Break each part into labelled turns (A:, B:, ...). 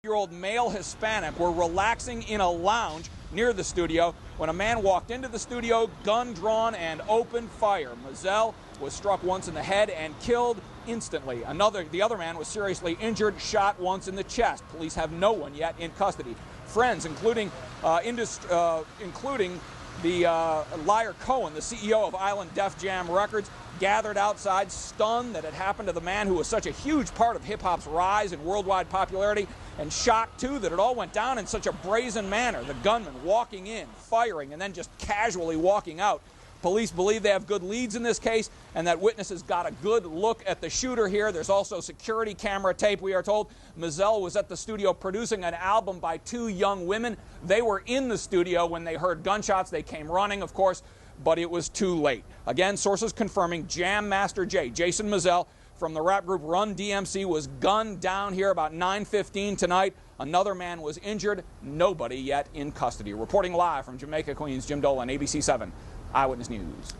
A: Year-old male Hispanic were relaxing in a lounge near the studio when a man walked into the studio, gun drawn, and opened fire. Mazel was struck once in the head and killed instantly. The other man was seriously injured, shot once in the chest. Police have no one yet in custody. Friends, including the Liar Cohen, the CEO of Island Def Jam Records, gathered outside, stunned that it happened to the man who was such a huge part of hip-hop's rise in worldwide popularity, and shocked, too, that it all went down in such a brazen manner. The gunman walking in, firing, and then just casually walking out. Police believe they have good leads in this case and that witnesses got a good look at the shooter here. There's also security camera tape, we are told. Mazel was at the studio producing an album by two young women. They were in the studio when they heard gunshots. They came running, of course, but it was too late. Again, sources confirming Jam Master Jay, Jason Mazel, from the rap group Run DMC, was gunned down here about 9:15 tonight. Another man was injured. Nobody yet in custody. Reporting live from Jamaica, Queens, Jim Dolan, ABC 7 Eyewitness News.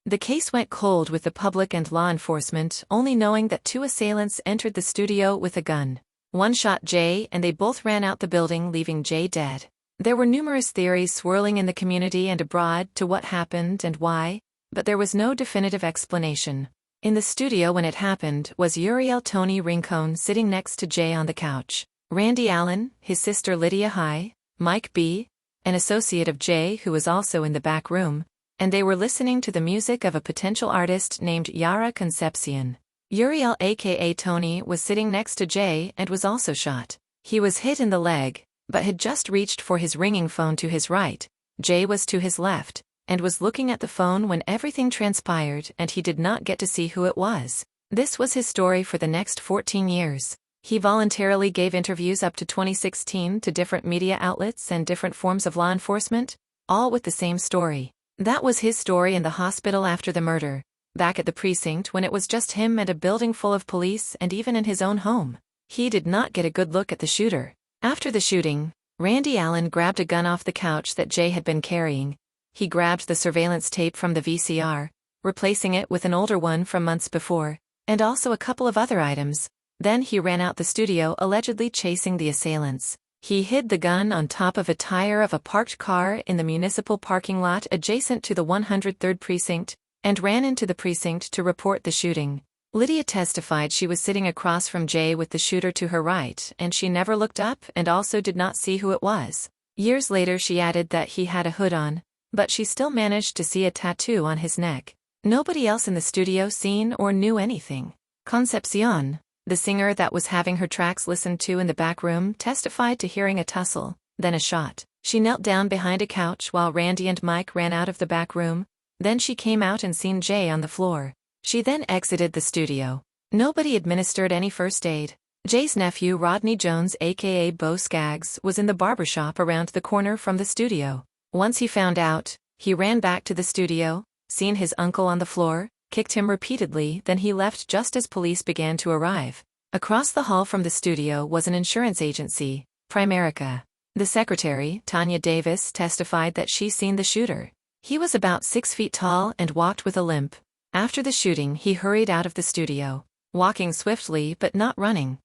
B: The case went cold with the public and law enforcement only knowing that two assailants entered the studio with a gun. One shot Jay and they both ran out the building, leaving Jay dead. There were numerous theories swirling in the community and abroad to what happened and why, but there was no definitive explanation. In the studio when it happened was Uriel Tony Rincon sitting next to Jay on the couch. Randy Allen, his sister Lydia High, Mike B., an associate of Jay who was also in the back room, and they were listening to the music of a potential artist named Yara Concepcion. Uriel aka Tony was sitting next to Jay and was also shot. He was hit in the leg, but had just reached for his ringing phone to his right. Jay was to his left, and was looking at the phone when everything transpired and he did not get to see who it was. This was his story for the next 14 years. He voluntarily gave interviews up to 2016 to different media outlets and different forms of law enforcement, all with the same story. That was his story in the hospital after the murder, back at the precinct when it was just him and a building full of police, and even in his own home. He did not get a good look at the shooter. After the shooting, Randy Allen grabbed a gun off the couch that Jay had been carrying. He grabbed the surveillance tape from the VCR, replacing it with an older one from months before, and also a couple of other items. Then he ran out the studio allegedly chasing the assailants. He hid the gun on top of a tire of a parked car in the municipal parking lot adjacent to the 103rd precinct, and ran into the precinct to report the shooting. Lydia testified she was sitting across from Jay with the shooter to her right, and she never looked up and also did not see who it was. Years later she added that he had a hood on, but she still managed to see a tattoo on his neck. Nobody else in the studio seen or knew anything. Concepcion, the singer that was having her tracks listened to in the back room, testified to hearing a tussle, then a shot. She knelt down behind a couch while Randy and Mike ran out of the back room, then she came out and seen Jay on the floor. She then exited the studio. Nobody administered any first aid. Jay's nephew Rodney Jones aka Bo Skaggs was in the barbershop around the corner from the studio. Once he found out, he ran back to the studio, seen his uncle on the floor, kicked him repeatedly, then he left just as police began to arrive. Across the hall from the studio was an insurance agency, Primerica. The secretary, Tanya Davis, testified that she seen the shooter. He was about 6 feet tall and walked with a limp. After the shooting he hurried out of the studio, walking swiftly but not running.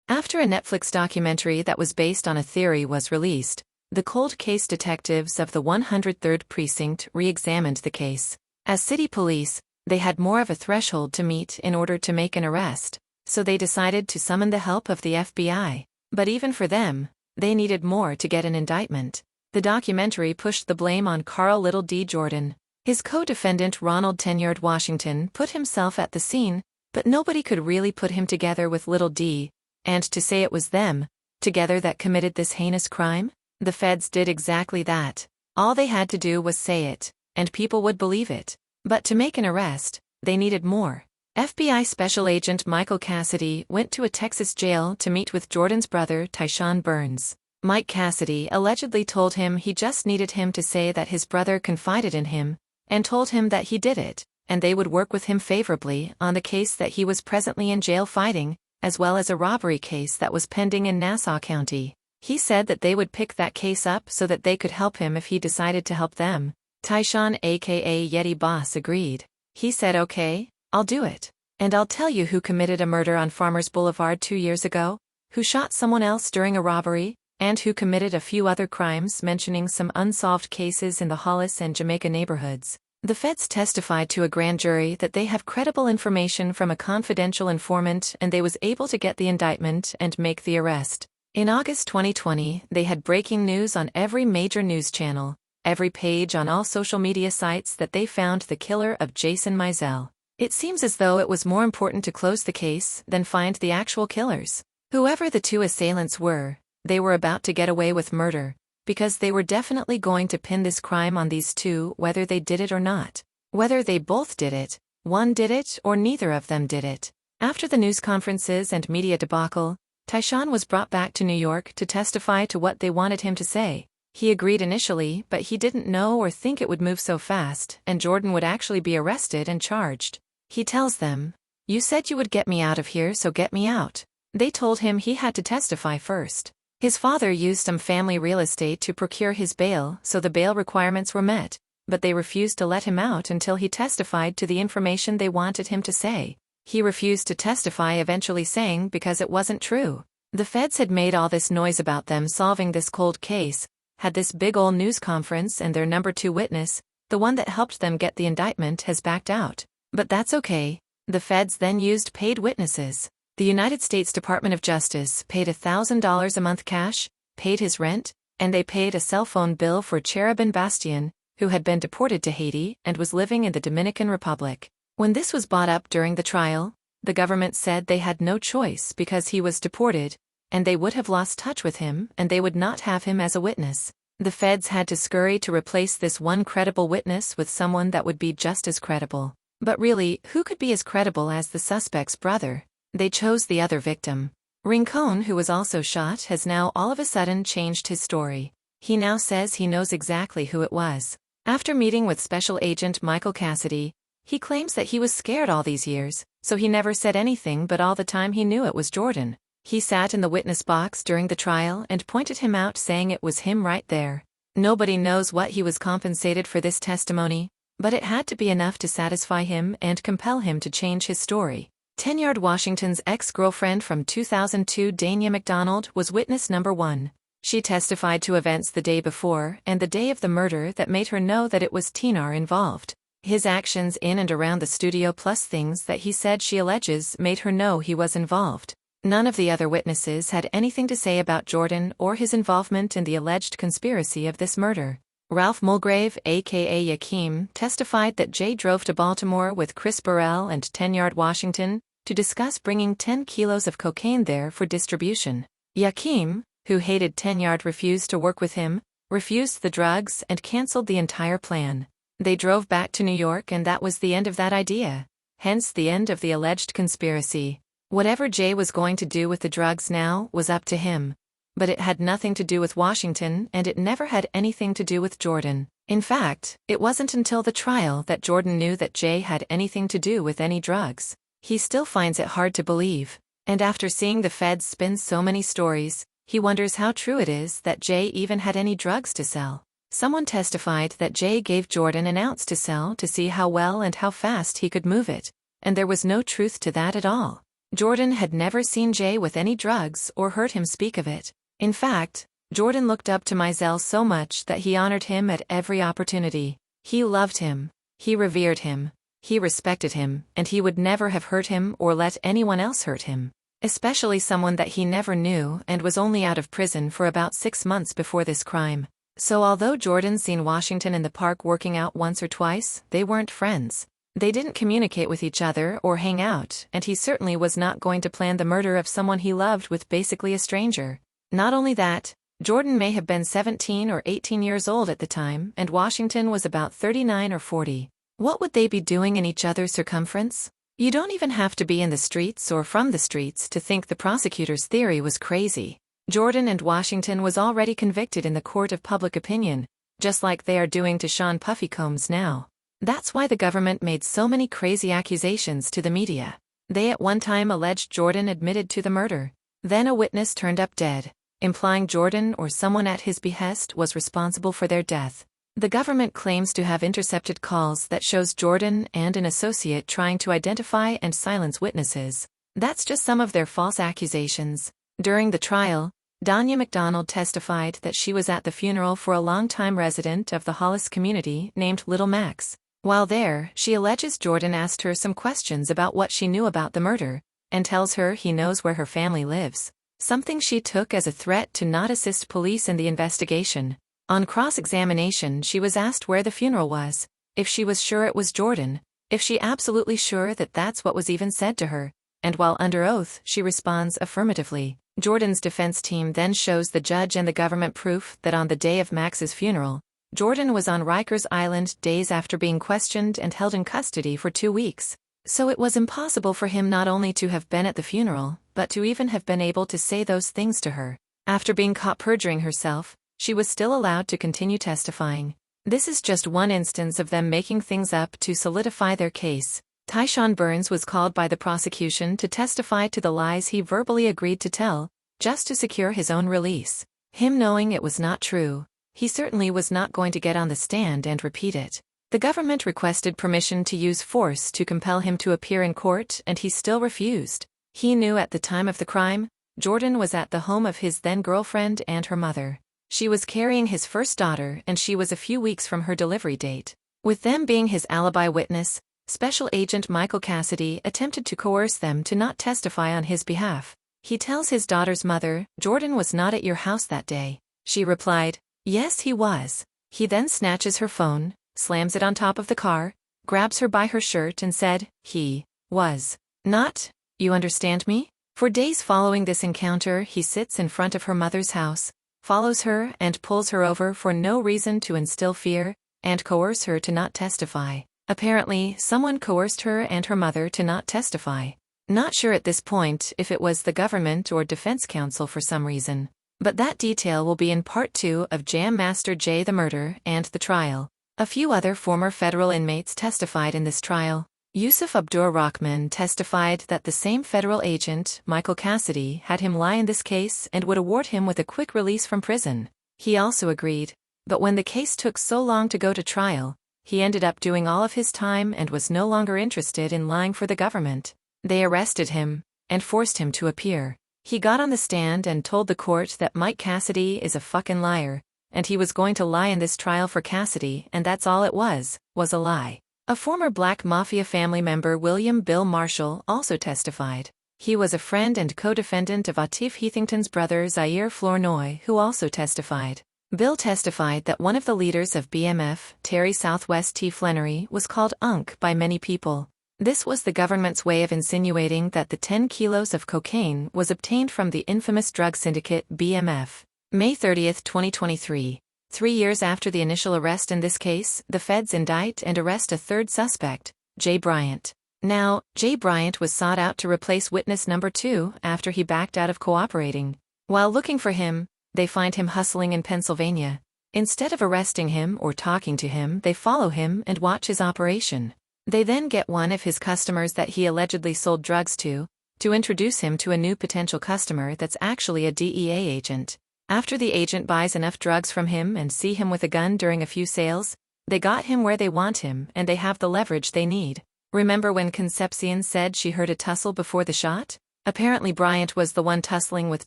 B: After a Netflix documentary that was based on a theory was released, the cold case detectives of the 103rd Precinct re-examined the case. As city police, they had more of a threshold to meet in order to make an arrest, so they decided to summon the help of the FBI. But even for them, they needed more to get an indictment. The documentary pushed the blame on Carl Little D. Jordan. His co-defendant Ronald Tenyard Washington put himself at the scene, but nobody could really put him together with Little D, and to say it was them, together, that committed this heinous crime? The feds did exactly that. All they had to do was say it, and people would believe it. But to make an arrest, they needed more. FBI Special Agent Michael Cassidy went to a Texas jail to meet with Jordan's brother Tyshawn Burns. Mike Cassidy allegedly told him he just needed him to say that his brother confided in him, and told him that he did it, and they would work with him favorably on the case that he was presently in jail fighting, as well as a robbery case that was pending in Nassau County. He said that they would pick that case up so that they could help him if he decided to help them. Tyshawn aka Yeti Boss agreed. He said, "Okay, I'll do it. And I'll tell you who committed a murder on Farmers Boulevard 2 years ago. who shot someone else during a robbery, and who committed a few other crimes, mentioning some unsolved cases in the Hollis and Jamaica neighborhoods. The feds testified to a grand jury that they have credible information from a confidential informant and they was able to get the indictment and make the arrest. In August 2020, they had breaking news on every major news channel, every page on all social media sites that they found the killer of Jason Mizell. It seems as though it was more important to close the case than find the actual killers. Whoever the two assailants were, they were about to get away with murder, because they were definitely going to pin this crime on these two whether they did it or not. Whether they both did it, one did it, or neither of them did it. After the news conferences and media debacle, Tyshawn was brought back to New York to testify to what they wanted him to say. He agreed initially, but he didn't know or think it would move so fast, and Jordan would actually be arrested and charged. He tells them, "You said you would get me out of here, so get me out." They told him he had to testify first. His father used some family real estate to procure his bail, so the bail requirements were met, but they refused to let him out until he testified to the information they wanted him to say. He refused to testify, eventually saying because it wasn't true. The feds had made all this noise about them solving this cold case, had this big ol' news conference, and their number 2 witness, the one that helped them get the indictment, has backed out. But that's okay. The feds then used paid witnesses. The United States Department of Justice paid $1,000 a month cash, paid his rent, and they paid a cell phone bill for Cherubin Bastian, who had been deported to Haiti and was living in the Dominican Republic. When this was brought up during the trial, the government said they had no choice because he was deported, and they would have lost touch with him and they would not have him as a witness. The feds had to scurry to replace this one credible witness with someone that would be just as credible. But really, who could be as credible as the suspect's brother? They chose the other victim. Rincon, who was also shot, has now all of a sudden changed his story. He now says he knows exactly who it was. After meeting with Special Agent Michael Cassidy, he claims that he was scared all these years, so he never said anything, but all the time he knew it was Jordan. He sat in the witness box during the trial and pointed him out, saying it was him right there. Nobody knows what he was compensated for this testimony, but it had to be enough to satisfy him and compel him to change his story. 10-Yard Washington's ex-girlfriend from 2002, Dania McDonald, was witness number 1. She testified to events the day before and the day of the murder that made her know that it was Tinar involved. His actions in and around the studio plus things that he said she alleges made her know he was involved. None of the other witnesses had anything to say about Jordan or his involvement in the alleged conspiracy of this murder. Ralph Mulgrave, aka Yakim, testified that Jay drove to Baltimore with Chris Burrell and 10-Yard Washington to discuss bringing 10 kilos of cocaine there for distribution. Yakim, who hated 10-Yard, refused to work with him, refused the drugs, and canceled the entire plan. They drove back to New York, and that was the end of that idea. Hence the end of the alleged conspiracy. Whatever Jay was going to do with the drugs now was up to him. But it had nothing to do with Washington, and it never had anything to do with Jordan. In fact, it wasn't until the trial that Jordan knew that Jay had anything to do with any drugs. He still finds it hard to believe. And after seeing the feds spin so many stories, he wonders how true it is that Jay even had any drugs to sell. Someone testified that Jay gave Jordan an ounce to sell to see how well and how fast he could move it. And there was no truth to that at all. Jordan had never seen Jay with any drugs or heard him speak of it. In fact, Jordan looked up to Mizell so much that he honored him at every opportunity. He loved him, he revered him, he respected him, and he would never have hurt him or let anyone else hurt him. Especially someone that he never knew and was only out of prison for about 6 months before this crime. So although Jordan seen Washington in the park working out once or twice, they weren't friends. They didn't communicate with each other or hang out, and he certainly was not going to plan the murder of someone he loved with basically a stranger. Not only that, Jordan may have been 17 or 18 years old at the time, and Washington was about 39 or 40. What would they be doing in each other's circumference? You don't even have to be in the streets or from the streets to think the prosecutor's theory was crazy. Jordan and Washington was already convicted in the court of public opinion, just like they are doing to Sean Puffy Combs now. That's why the government made so many crazy accusations to the media. They at one time alleged Jordan admitted to the murder. Then a witness turned up dead, implying Jordan or someone at his behest was responsible for their death. The government claims to have intercepted calls that shows Jordan and an associate trying to identify and silence witnesses. That's just some of their false accusations. During the trial, Danya McDonald testified that she was at the funeral for a longtime resident of the Hollis community named Little Max. While there, she alleges Jordan asked her some questions about what she knew about the murder, and tells her he knows where her family lives, something she took as a threat to not assist police in the investigation. On cross-examination, she was asked where the funeral was, if she was sure it was Jordan, if she absolutely sure that that's what was even said to her, and while under oath, she responds affirmatively. Jordan's defense team then shows the judge and the government proof that on the day of Max's funeral, Jordan was on Rikers Island days after being questioned and held in custody for 2 weeks. So it was impossible for him not only to have been at the funeral, but to even have been able to say those things to her. After being caught perjuring herself, she was still allowed to continue testifying. This is just one instance of them making things up to solidify their case. Tyshawn Burns was called by the prosecution to testify to the lies he verbally agreed to tell, just to secure his own release. Him knowing it was not true, he certainly was not going to get on the stand and repeat it. The government requested permission to use force to compel him to appear in court, and he still refused. He knew at the time of the crime, Jordan was at the home of his then-girlfriend and her mother. She was carrying his first daughter, and she was a few weeks from her delivery date. With them being his alibi witness, Special Agent Michael Cassidy attempted to coerce them to not testify on his behalf. He tells his daughter's mother, "Jordan was not at your house that day." She replied, "Yes, he was." He then snatches her phone, slams it on top of the car, grabs her by her shirt and said, "He was not, you understand me?" For days following this encounter, he sits in front of her mother's house, follows her and pulls her over for no reason to instill fear and coerce her to not testify. Apparently, someone coerced her and her mother to not testify. Not sure at this point if it was the government or defense counsel for some reason. But that detail will be in Part 2 of Jam Master Jay: The Murder and the Trial. A few other former federal inmates testified in this trial. Yusuf Abdur Rahman testified that the same federal agent, Michael Cassidy, had him lie in this case and would award him with a quick release from prison. He also agreed. But when the case took so long to go to trial, he ended up doing all of his time and was no longer interested in lying for the government. They arrested him and forced him to appear. He got on the stand and told the court that Mike Cassidy is a fucking liar, and he was going to lie in this trial for Cassidy, and that's all it was a lie. A former Black Mafia family member, William Bill Marshall, also testified. He was a friend and co-defendant of Atif Heathington's brother Zaire Flournoy, who also testified. Bill testified that one of the leaders of BMF, Terry Southwest T. Flannery, was called Unc by many people. This was the government's way of insinuating that the 10 kilos of cocaine was obtained from the infamous drug syndicate BMF. May 30, 2023. 3 years after the initial arrest in this case, the feds indict and arrest a third suspect, Jay Bryant. Now, Jay Bryant was sought out to replace witness number 2 after he backed out of cooperating. While looking for him, they find him hustling in Pennsylvania. Instead of arresting him or talking to him, they follow him and watch his operation. They then get one of his customers that he allegedly sold drugs to introduce him to a new potential customer that's actually a DEA agent. After the agent buys enough drugs from him and see him with a gun during a few sales, they got him where they want him and they have the leverage they need. Remember when Concepcion said she heard a tussle before the shot? Apparently Bryant was the one tussling with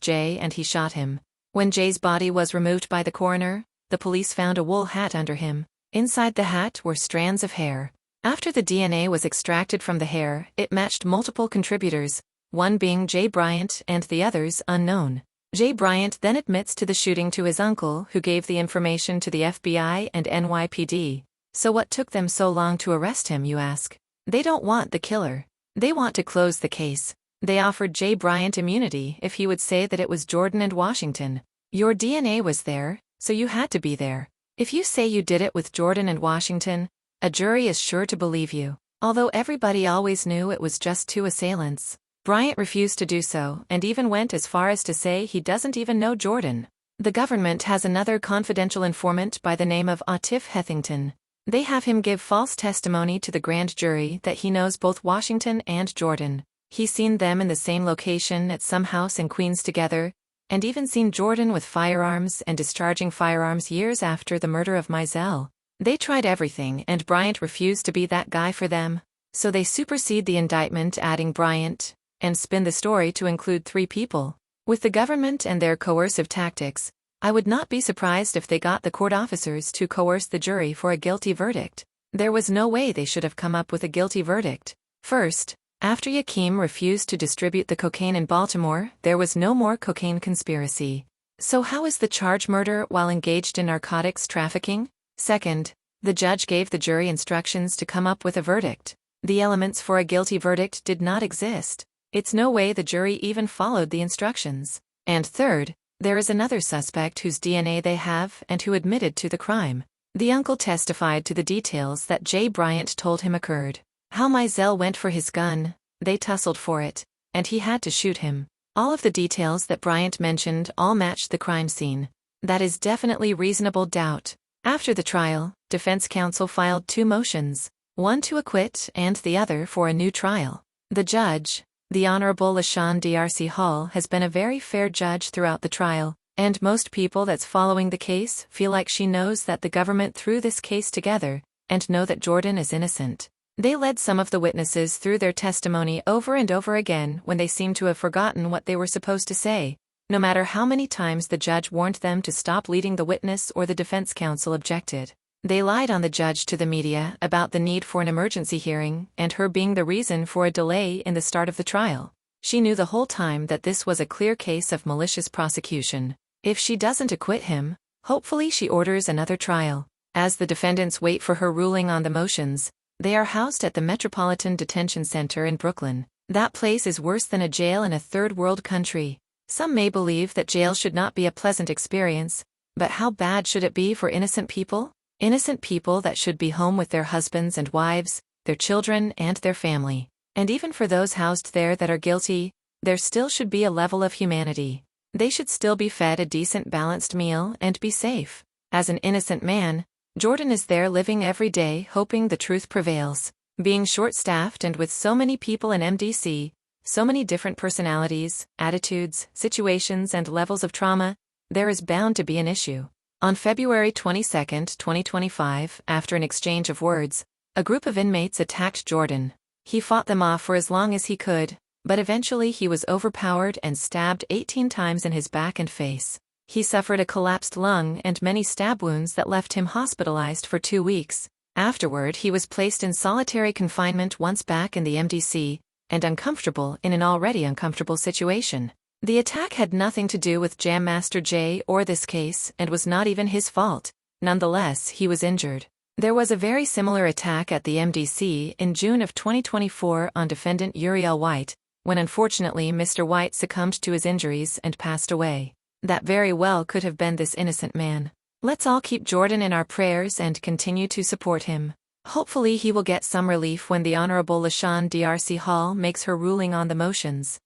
B: Jay and he shot him. When Jay's body was removed by the coroner, the police found a wool hat under him. Inside the hat were strands of hair. After the DNA was extracted from the hair, it matched multiple contributors, one being Jay Bryant and the others unknown. Jay Bryant then admits to the shooting to his uncle, who gave the information to the FBI and NYPD. So what took them so long to arrest him, you ask? They don't want the killer. They want to close the case. They offered Jay Bryant immunity if he would say that it was Jordan and Washington. Your DNA was there, so you had to be there. If you say you did it with Jordan and Washington, a jury is sure to believe you. Although everybody always knew it was just 2 assailants. Bryant refused to do so and even went as far as to say he doesn't even know Jordan. The government has another confidential informant by the name of Atif Heathington. They have him give false testimony to the grand jury that he knows both Washington and Jordan. He's seen them in the same location at some house in Queens together, and even seen Jordan with firearms and discharging firearms years after the murder of Mizell. They tried everything and Bryant refused to be that guy for them, so they supersede the indictment adding Bryant, and spin the story to include 3 people. With the government and their coercive tactics, I would not be surprised if they got the court officers to coerce the jury for a guilty verdict. There was no way they should have come up with a guilty verdict. First, after Yakim refused to distribute the cocaine in Baltimore, there was no more cocaine conspiracy. So how is the charge murder while engaged in narcotics trafficking? Second, the judge gave the jury instructions to come up with a verdict. The elements for a guilty verdict did not exist. It's no way the jury even followed the instructions. And third, there is another suspect whose DNA they have and who admitted to the crime. The uncle testified to the details that Jay Bryant told him occurred. How Mizell went for his gun, they tussled for it, and he had to shoot him. All of the details that Bryant mentioned all matched the crime scene. That is definitely reasonable doubt. After the trial, defense counsel filed 2 motions, one to acquit and the other for a new trial. The judge, the Honorable LaShawn D.R.C. Hall, has been a very fair judge throughout the trial, and most people that's following the case feel like she knows that the government threw this case together, and know that Jordan is innocent. They led some of the witnesses through their testimony over and over again when they seemed to have forgotten what they were supposed to say, no matter how many times the judge warned them to stop leading the witness or the defense counsel objected. They lied on the judge to the media about the need for an emergency hearing and her being the reason for a delay in the start of the trial. She knew the whole time that this was a clear case of malicious prosecution. If she doesn't acquit him, hopefully she orders another trial. As the defendants wait for her ruling on the motions, they are housed at the Metropolitan Detention Center in Brooklyn. That place is worse than a jail in a third-world country. Some may believe that jail should not be a pleasant experience, but how bad should it be for innocent people? Innocent people that should be home with their husbands and wives, their children and their family. And even for those housed there that are guilty, there still should be a level of humanity. They should still be fed a decent balanced meal and be safe. As an innocent man, Jordan is there living every day hoping the truth prevails. Being short-staffed and with so many people in MDC, so many different personalities, attitudes, situations and levels of trauma, there is bound to be an issue. On February 22, 2025, after an exchange of words, a group of inmates attacked Jordan. He fought them off for as long as he could, but eventually he was overpowered and stabbed 18 times in his back and face. He suffered a collapsed lung and many stab wounds that left him hospitalized for 2 weeks. Afterward, he was placed in solitary confinement once back in the MDC, and uncomfortable in an already uncomfortable situation. The attack had nothing to do with Jam Master Jay or this case and was not even his fault. Nonetheless, he was injured. There was a very similar attack at the MDC in June of 2024 on defendant Uriel White, when unfortunately Mr. White succumbed to his injuries and passed away. That very well could have been this innocent man. Let's all keep Jordan in our prayers and continue to support him. Hopefully he will get some relief when the Honorable LaShawn D.R.C. Hall makes her ruling on the motions.